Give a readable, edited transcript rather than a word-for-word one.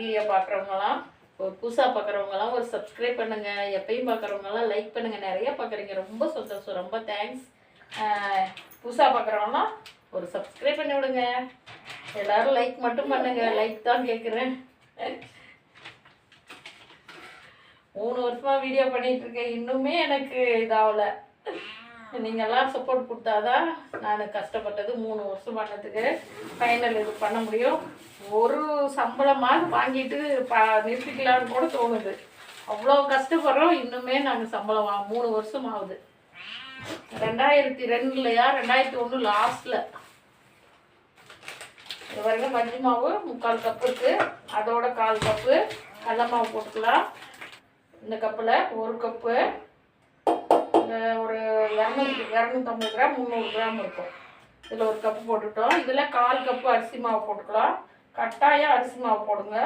Video பார்க்குறவங்களாம் ஒரு புதுசாக பார்க்குறவங்களாம் ஒரு சப்ஸ்கிரைப் பண்ணுங்கள். எப்பயும் பார்க்குறவங்களாம் லைக் பண்ணுங்கள். நிறையா பார்க்குறீங்க, ரொம்ப சந்தோஷம், ரொம்ப தேங்க்ஸ். புதுசாக பார்க்குறவங்களாம் ஒரு சப்ஸ்கிரைப் பண்ணி விடுங்க. எல்லோரும் லைக் மட்டும் பண்ணுங்கள், லைக் தான் கேட்குறேன். 3 வருஷமாக வீடியோ பண்ணிகிட்ருக்கேன், இன்னுமே எனக்கு இதாகலை. நீங்கள் எல்லாம் சப்போர்ட் கொடுத்தாதான் நான் கஷ்டப்பட்டது 3 வருஷம் பண்ணதுக்கு ஃபைனல் இது பண்ண முடியும். ஒரு சம்பளமாக வாங்கிட்டு நிறுத்திக்கலான்னு கூட தோணுது. அவ்வளோ கஷ்டப்படுறோம், இன்னுமே நாங்கள் சம்பளம் 3 வருஷம் ஆகுது. 2002 2001 லாஸ்ட்டில் இது வரைக்கும் மஞ்சள் மாவு 3/4 கப்பு இருக்குது. அதோட 1/4 கப்பு கடலை மாவு போட்டுக்கலாம். இந்த கப்பில் 1 கப்பு ஒரு 250 கிராம் 300 கிராம் இருக்கும். இதில் 1 கப்பு போட்டுட்டோம். இதில் 1/4 கப்பு அரிசி மாவு போட்டுக்கலாம். கட்டாயம் அரிசி மாவு போடுங்க.